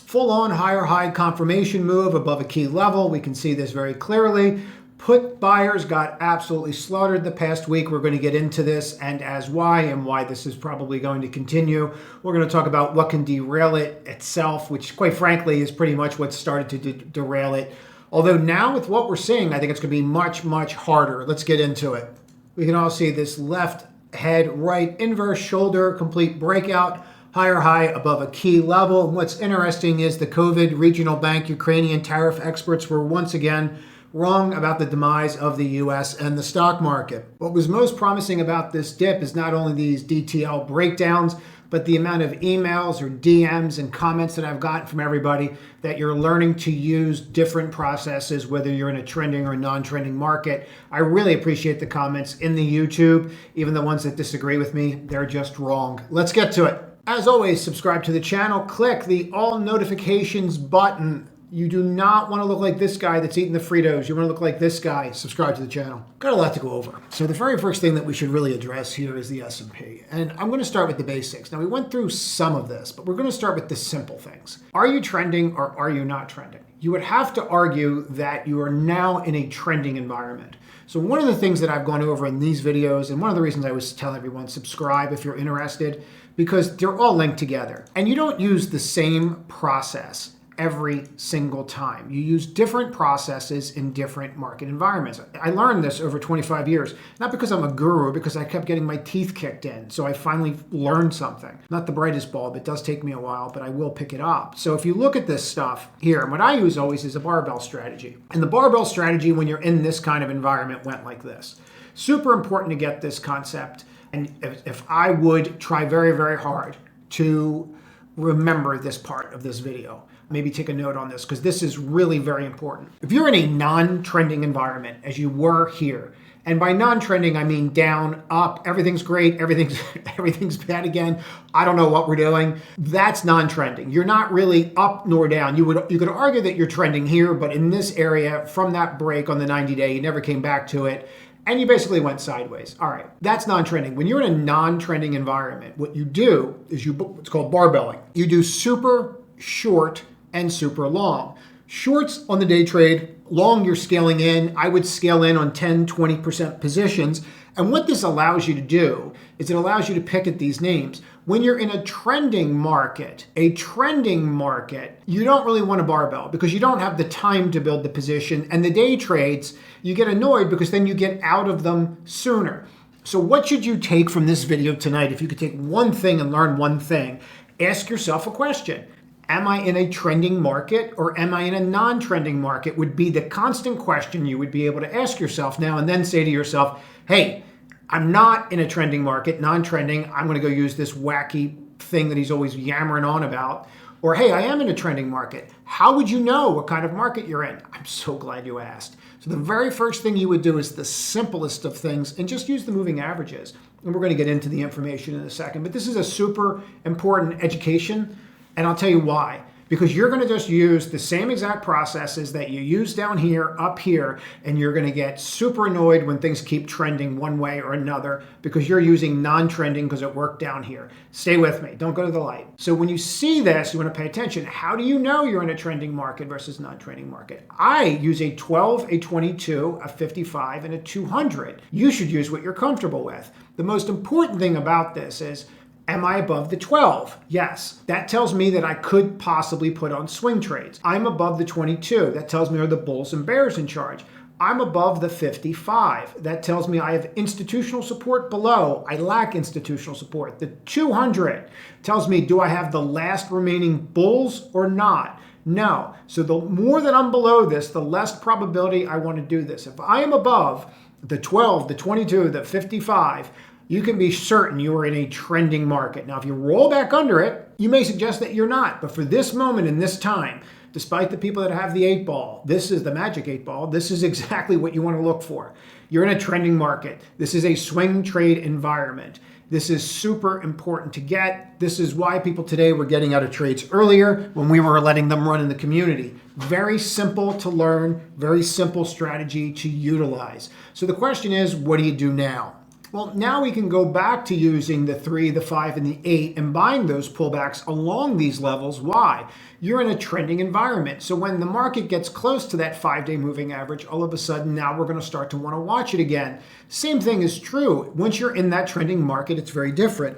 full-on higher high confirmation move above a key level. We can see this very clearly. Put buyers got absolutely slaughtered the past week. We're going to get into this and why this is probably going to continue. We're going to talk about what can derail it itself, which quite frankly is pretty much what started to derail it. Although now with what we're seeing, I think it's going to be much, much harder. Let's get into it. We can all see this left head, right inverse shoulder, complete breakout, higher high above a key level. And what's interesting is the COVID regional bank Ukrainian tariff experts were once again wrong about the demise of the US and the stock market. What was most promising about this dip is not only these DTL breakdowns, but the amount of emails or DMs and comments that I've gotten from everybody that you're learning to use different processes, whether you're in a trending or a non-trending market. I really appreciate the comments in the YouTube. Even the ones that disagree with me, they're just wrong. Let's get to it. As always, subscribe to the channel, click the all notifications button. You do not want to look like this guy that's eating the Fritos. You want to look like this guy. Subscribe to the channel. Got a lot to go over. So the very first thing that we should really address here is the S&P. And I'm going to start with the basics. Now, we went through some of this, but we're going to start with the simple things. Are you trending or are you not trending? You would have to argue that you are now in a trending environment. So one of the things that I've gone over in these videos, and one of the reasons I was telling everyone, subscribe if you're interested, because they're all linked together. And you don't use the same process every single time. You use different processes in different market environments. I learned this over 25 years, not because I'm a guru, because I kept getting my teeth kicked in. So I finally learned something. Not the brightest bulb. It does take me a while, but I will pick it up. So if you look at this stuff here, what I use always is a barbell strategy. And the barbell strategy, when you're in this kind of environment, went like this. Super important to get this concept. And if I would try very, very hard to remember this part of this video, maybe take a note on this because this is really very important. If you're in a non-trending environment, as you were here, and by non-trending, I mean down, up, everything's great, everything's bad again, I don't know what we're doing, that's non-trending. You're not really up nor down. You could argue that you're trending here, but in this area, from that break on the 90-day, you never came back to it, and you basically went sideways. All right, that's non-trending. When you're in a non-trending environment, what you do is it's called barbelling. You do super short and super long. Shorts on the day trade, long you're scaling in. I would scale in on 10, 20% positions. And what this allows you to do is it allows you to pick at these names. When you're in a trending market, you don't really want a barbell because you don't have the time to build the position. And the day trades, you get annoyed because then you get out of them sooner. So what should you take from this video tonight? If you could take one thing and learn one thing, ask yourself a question. Am I in a trending market or am I in a non-trending market would be the constant question you would be able to ask yourself now and then say to yourself, hey, I'm not in a trending market, non-trending. I'm going to go use this wacky thing that he's always yammering on about. Or, hey, I am in a trending market. How would you know what kind of market you're in? I'm so glad you asked. So the very first thing you would do is the simplest of things and just use the moving averages. And we're going to get into the information in a second. But this is a super important education. And I'll tell you why. Because you're going to just use the same exact processes that you use down here, up here, and you're going to get super annoyed when things keep trending one way or another because you're using non-trending because it worked down here. Stay with me. Don't go to the light. So when you see this, you want to pay attention. How do you know you're in a trending market versus non-trending market? I use a 12, a 22, a 55, and a 200. You should use what you're comfortable with. The most important thing about this is, am I above the 12? Yes. That tells me that I could possibly put on swing trades. I'm above the 22. That tells me are the bulls and bears in charge. I'm above the 55. That tells me I have institutional support below. I lack institutional support. The 200 tells me, do I have the last remaining bulls or not? No. So the more that I'm below this, the less probability I want to do this. If I am above the 12, the 22, the 55, you can be certain you are in a trending market. Now, if you roll back under it, you may suggest that you're not. But for this moment in this time, despite the people that have the 8 ball, this is the magic 8 ball. This is exactly what you want to look for. You're in a trending market. This is a swing trade environment. This is super important to get. This is why people today were getting out of trades earlier when we were letting them run in the community. Very simple to learn, very simple strategy to utilize. So the question is, what do you do now? Well, now we can go back to using the 3, the 5, and the 8 and buying those pullbacks along these levels. Why? You're in a trending environment. So when the market gets close to that 5-day moving average, all of a sudden now we're going to start to want to watch it again. Same thing is true. Once you're in that trending market, it's very different.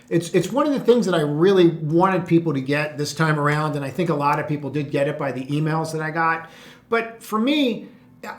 It's one of the things that I really wanted people to get this time around, and I think a lot of people did get it by the emails that I got. But for me,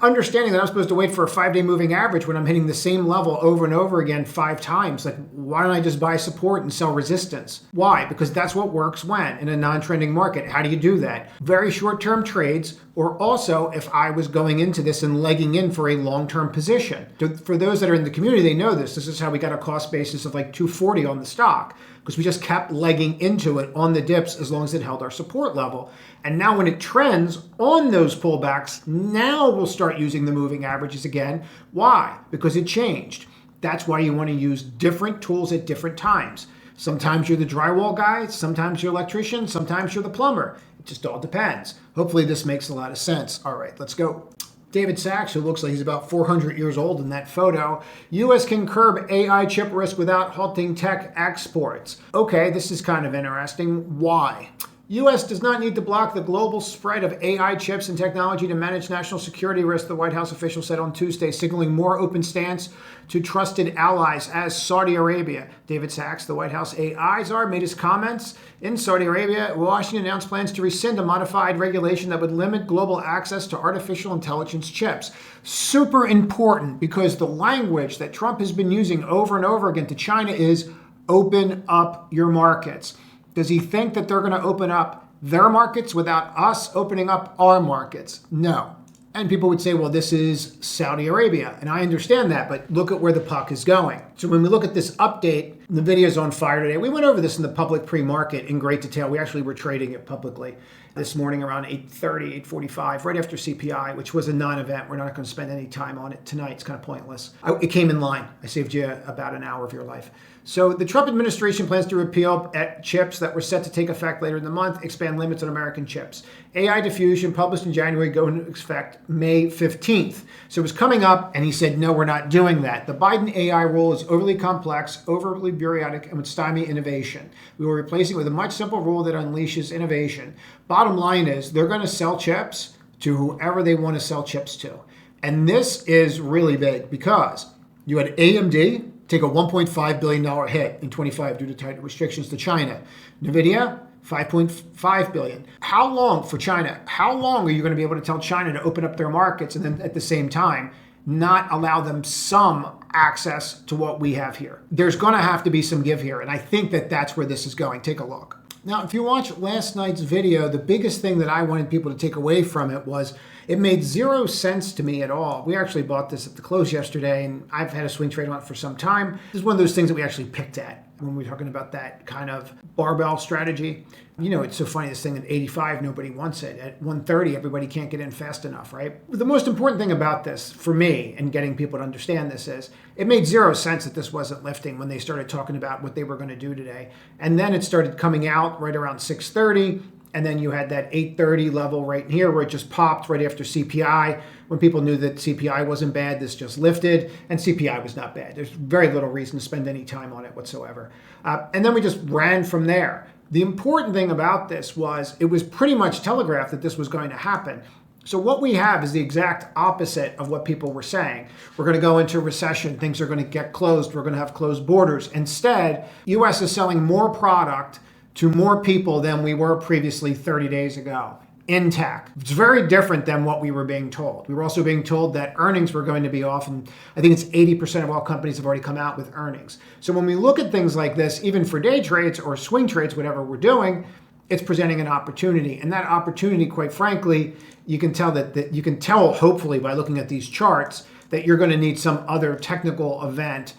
understanding that I'm supposed to wait for a 5-day moving average when I'm hitting the same level over and over again 5 times, like why don't I just buy support and sell resistance? Why? Because that's what works when in a non-trending market. How do you do that? Very short-term trades, or also if I was going into this and legging in for a long-term position. For those that are in the community, they know this. This is how we got a cost basis of like 240 on the stock, because we just kept legging into it on the dips as long as it held our support level. And now when it trends on those pullbacks, now we'll start using the moving averages again. Why? Because it changed. That's why you want to use different tools at different times. Sometimes you're the drywall guy, sometimes you're electrician, sometimes you're the plumber. It just all depends. Hopefully this makes a lot of sense. All right, let's go. David Sachs, who looks like he's about 400 years old in that photo. U.S. can curb AI chip risk without halting tech exports. Okay, this is kind of interesting. Why? U.S. does not need to block the global spread of AI chips and technology to manage national security risk, the White House official said on Tuesday, signaling more open stance to trusted allies as Saudi Arabia. David Sachs, the White House AI czar, made his comments in Saudi Arabia. Washington announced plans to rescind a modified regulation that would limit global access to artificial intelligence chips. Super important, because the language that Trump has been using over and over again to China is open up your markets. Does he think that they're going to open up their markets without us opening up our markets? No. And people would say, well, this is Saudi Arabia. And I understand that, but look at where the puck is going. So when we look at this update, NVIDIA's on fire today. We went over this in the public pre-market in great detail. We actually were trading it publicly this morning around 8:30, 8:45, right after CPI, which was a non-event. We're not going to spend any time on it tonight. It's kind of pointless. It came in line. I saved you about an hour of your life. So the Trump administration plans to repeal chips that were set to take effect later in the month, expand limits on American chips. AI diffusion published in January go into effect May 15th. So it was coming up, and he said, no, we're not doing that. The Biden AI rule is overly complex, overly bureaucratic, and would stymie innovation. We will replace it with a much simpler rule that unleashes innovation. Bottom line is they're going to sell chips to whoever they want to sell chips to. And this is really big because you had AMD take a $1.5 billion hit in 25 due to tight restrictions to China. Nvidia, $5.5 billion. How long for China? How long are you going to be able to tell China to open up their markets and then at the same time not allow them some access to what we have here? There's going to have to be some give here, and I think that that's where this is going. Take a look. Now, if you watch last night's video, the biggest thing that I wanted people to take away from it was it made zero sense to me at all. We actually bought this at the close yesterday, and I've had a swing trade on it for some time. This is one of those things that we actually picked at when we were talking about that kind of barbell strategy. You know, it's so funny, this thing at 85, nobody wants it. At 130, everybody can't get in fast enough, right? The most important thing about this, for me, and getting people to understand this is, it made zero sense that this wasn't lifting when they started talking about what they were going to do today. And then it started coming out right around 6:30, and then you had that 8:30 level right here where it just popped right after CPI. When people knew that CPI wasn't bad, this just lifted, and CPI was not bad. There's very little reason to spend any time on it whatsoever. And then we just ran from there. The important thing about this was it was pretty much telegraphed that this was going to happen. So what we have is the exact opposite of what people were saying. We're going to go into recession. Things are going to get closed. We're going to have closed borders. Instead, U.S. is selling more product to more people than we were previously 30 days ago. Intact. It's very different than what we were being told. We were also being told that earnings were going to be off, and I think it's 80% of all companies have already come out with earnings. So when we look at things like this, even for day trades or swing trades, whatever we're doing, it's presenting an opportunity. And that opportunity, quite frankly, you can tell hopefully by looking at these charts that you're going to need some other technical event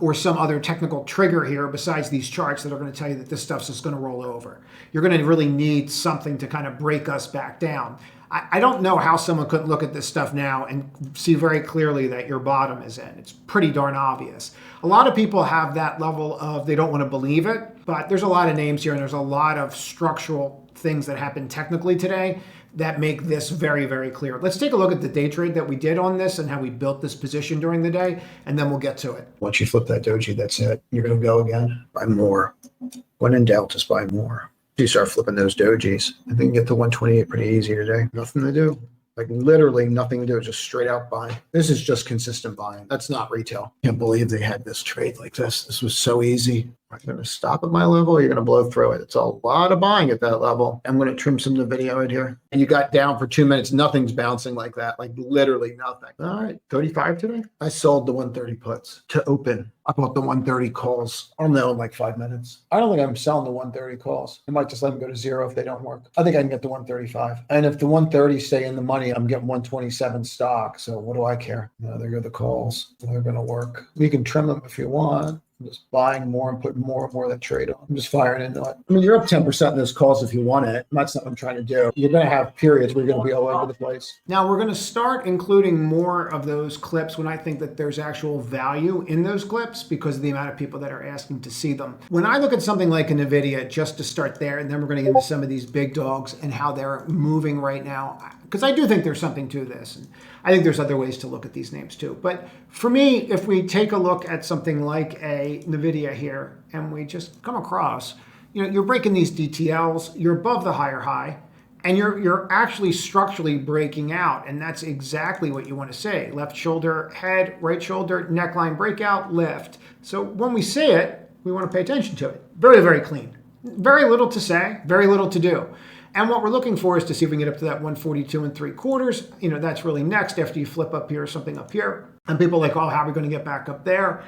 or some other technical trigger here besides these charts that are going to tell you that this stuff's just going to roll over. You're going to really need something to kind of break us back down. I don't know how someone could look at this stuff now and see very clearly that your bottom is in. It's pretty darn obvious. A lot of people have that level of they don't want to believe it, but there's a lot of names here and there's a lot of structural things that happen technically today that make this very, very clear. Let's take a look at the day trade that we did on this and how we built this position during the day, and then we'll get to it. Once you flip that doji, that's it. You're going to go again. Buy more. When in doubt, just buy more. You start flipping those dojis. I think you get to 128 pretty easy today. Nothing to do. Like literally nothing to do. Just straight out buying. This is just consistent buying. That's not retail. Can't believe they had this trade like this. This was so easy. Are you going to stop at my level or you're going to blow through it? It's a lot of buying at that level. I'm going to trim some of the video in here. And you got down for 2 minutes. Nothing's bouncing like that. Like literally nothing. All right. 35 today. I sold the 130 puts to open. I bought the 130 calls. I'll know in like 5 minutes. I don't think I'm selling the 130 calls. I might just let them go to zero if they don't work. I think I can get the 135. And if the 130 stay in the money, I'm getting 127 stock. So what do I care? No, there go the calls. They're going to work. You can trim them if you want. I'm just buying more and putting more and more of that trade on. I'm just firing into it. I mean, you're up 10% in those calls if you want it. That's not what I'm trying to do. You're going to have periods where you're going to be all over the place. Now, we're going to start including more of those clips when I think that there's actual value in those clips because of the amount of people that are asking to see them. When I look at something like Nvidia, just to start there, and then we're going to get into some of these big dogs and how they're moving right now, because I do think there's something to this. And I think there's other ways to look at these names too. But for me, if we take a look at something like a Nvidia here and we just come across, you're breaking these DTLs, you're above the higher high, and you're actually structurally breaking out. And that's exactly what you want to say. Left shoulder, head, right shoulder, neckline breakout, lift. So when we see it, we want to pay attention to it. Very, very clean. Very little to say, very little to do. And what we're looking for is to see if we can get up to that 142 3/4. That's really next after you flip up here or something up here. And people are like, oh, how are we going to get back up there?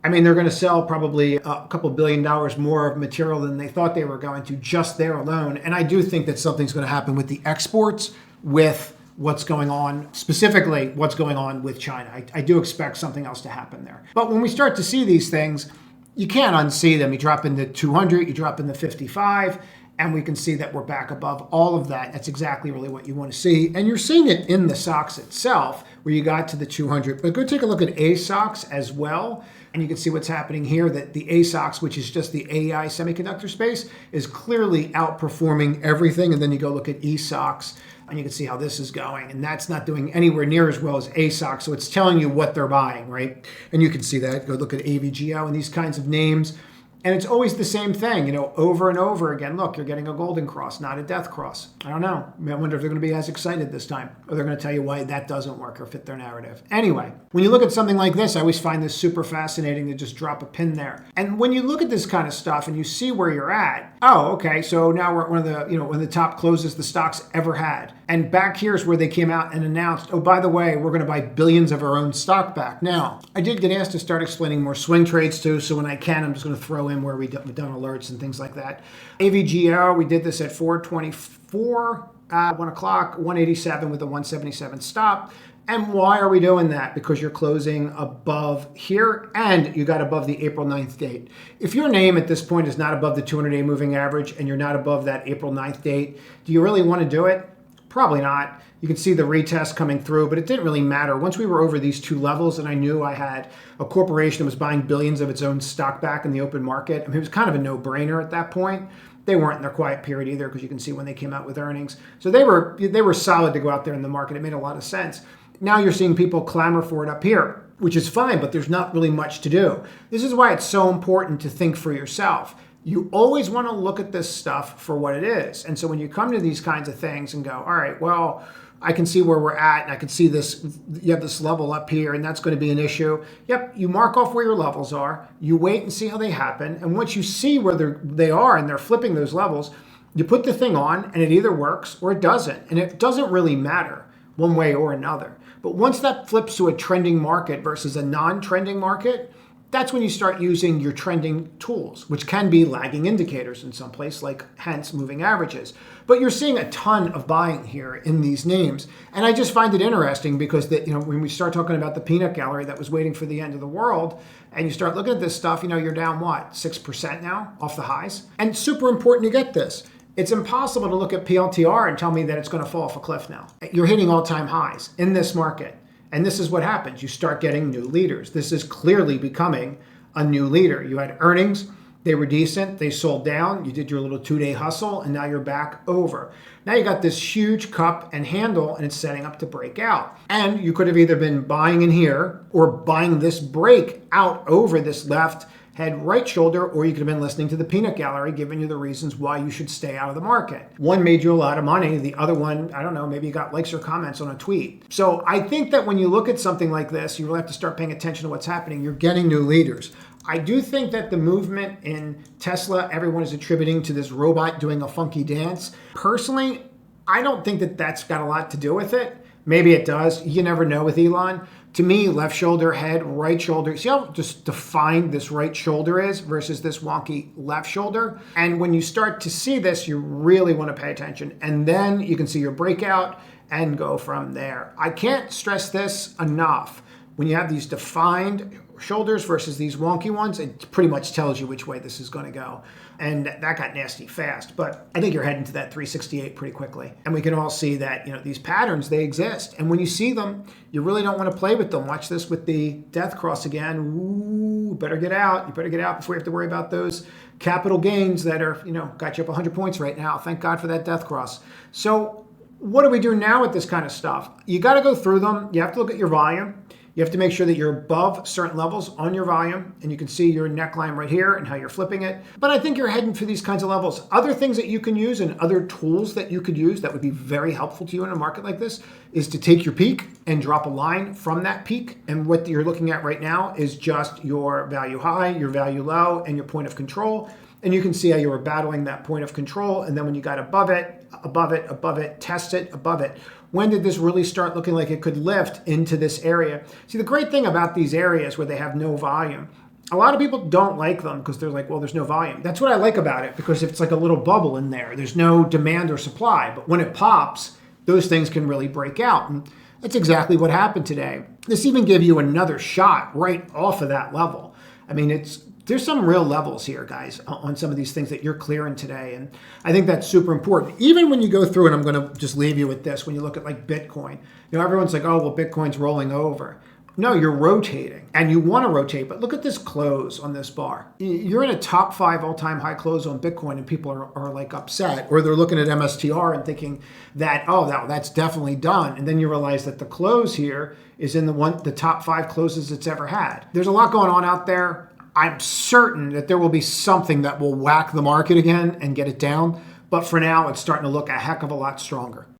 I mean, they're going to sell probably a couple $1 billion more of material than they thought they were going to just there alone. And I do think that something's going to happen with the exports, with what's going on, specifically what's going on with China. I do expect something else to happen there. But when we start to see these things, you can't unsee them. You drop into 200, you drop into 55, and we can see that we're back above all of that. That's exactly really what you want to see. And you're seeing it in the SOX itself, where you got to the 200. But go take a look at ASOX as well. And you can see what's happening here, that the ASOX, which is just the AI semiconductor space, is clearly outperforming everything. And then you go look at ESOX, and you can see how this is going. And that's not doing anywhere near as well as ASOX. So it's telling you what they're buying, right? And you can see that. Go look at AVGO and these kinds of names. And it's always the same thing, over and over again. Look, you're getting a golden cross, not a death cross. I don't know. I wonder if they're going to be as excited this time, or they're going to tell you why that doesn't work or fit their narrative. Anyway, when you look at something like this, I always find this super fascinating to just drop a pin there. And when you look at this kind of stuff and you see where you're at, oh, okay, so now we're at one of the, one of the top closes the stocks ever had. And back here's where they came out and announced, oh, by the way, we're going to buy billions of our own stock back. Now, I did get asked to start explaining more swing trades too, so when I can, I'm just going to throw in where we've done alerts and things like that. AVGO, we did this at 424, 1 o'clock, 187 with a 177 stop. And why are we doing that? Because you're closing above here and you got above the April 9th date. If your name at this point is not above the 200-day moving average and you're not above that April 9th date, do you really want to do it? Probably not. You can see the retest coming through, but it didn't really matter. Once we were over these two levels and I knew I had a corporation that was buying billions of its own stock back in the open market, I mean, it was kind of a no-brainer at that point. They weren't in their quiet period either, because you can see when they came out with earnings. So they were solid to go out there in the market. It made a lot of sense. Now you're seeing people clamor for it up here, which is fine, but there's not really much to do. This is why it's so important to think for yourself. You always want to look at this stuff for what it is. And so when you come to these kinds of things and go, all right, well, I can see where we're at, and I can see this, you have this level up here, and that's going to be an issue. Yep, you mark off where your levels are, you wait and see how they happen, and once you see where they are and they're flipping those levels, you put the thing on, and it either works or it doesn't. And it doesn't really matter one way or another. But once that flips to a trending market versus a non-trending market, that's when you start using your trending tools, which can be lagging indicators in some place, like hence moving averages. But you're seeing a ton of buying here in these names. And I just find it interesting because when we start talking about the peanut gallery that was waiting for the end of the world, and you start looking at this stuff, you're down what, 6% now off the highs? And super important to get this. It's impossible to look at PLTR and tell me that it's going to fall off a cliff now. You're hitting all-time highs in this market. And this is what happens. You start getting new leaders. This is clearly becoming a new leader. You had earnings. They were decent. They sold down. You did your little 2-day hustle, and now you're back over. Now you got this huge cup and handle, and it's setting up to break out. And you could have either been buying in here or buying this break out over this left head right shoulder, or you could have been listening to the peanut gallery giving you the reasons why you should stay out of the market. One made you a lot of money. The other one, I don't know, maybe you got likes or comments on a tweet. So I think that when you look at something like this, you really have to start paying attention to what's happening. You're getting new leaders. I do think that the movement in Tesla, everyone is attributing to this robot doing a funky dance. Personally, I don't think that that's got a lot to do with it. Maybe it does. You never know with Elon. To me, left shoulder, head, right shoulder. See how just defined this right shoulder is versus this wonky left shoulder? And when you start to see this, you really want to pay attention. And then you can see your breakout and go from there. I can't stress this enough. When you have these defined shoulders versus these wonky ones, it pretty much tells you which way this is going to go. And that got nasty fast, but I think you're heading to that 368 pretty quickly. And we can all see that, these patterns, they exist. And when you see them, you really don't want to play with them. Watch this with the death cross again. Ooh, better get out. You better get out before you have to worry about those capital gains that are, got you up 100 points right now. Thank God for that death cross. So what do we do now with this kind of stuff? You got to go through them. You have to look at your volume. You have to make sure that you're above certain levels on your volume, and you can see your neckline right here and how you're flipping it. But I think you're heading for these kinds of levels. Other things that you can use and other tools that you could use that would be very helpful to you in a market like this is to take your peak and drop a line from that peak. And what you're looking at right now is just your value high, your value low, and your point of control. And you can see how you were battling that point of control. And then when you got above it, test it, above it. When did this really start looking like it could lift into this area? See, the great thing about these areas where they have no volume, a lot of people don't like them because they're like, well, there's no volume. That's what I like about it, because it's like a little bubble in there. There's no demand or supply. But when it pops, those things can really break out. And that's exactly what happened today. This even gave you another shot right off of that level. I mean, there's some real levels here, guys, on some of these things that you're clearing today. And I think that's super important. Even when you go through, and I'm going to just leave you with this, when you look at like Bitcoin, everyone's like, oh, well, Bitcoin's rolling over. No, you're rotating, and you want to rotate, but look at this close on this bar. You're in a top 5 all-time high close on Bitcoin, and people are like upset, or they're looking at MSTR and thinking that, oh, that's definitely done. And then you realize that the close here is in the top 5 closes it's ever had. There's a lot going on out there. I'm certain that there will be something that will whack the market again and get it down. But for now, it's starting to look a heck of a lot stronger.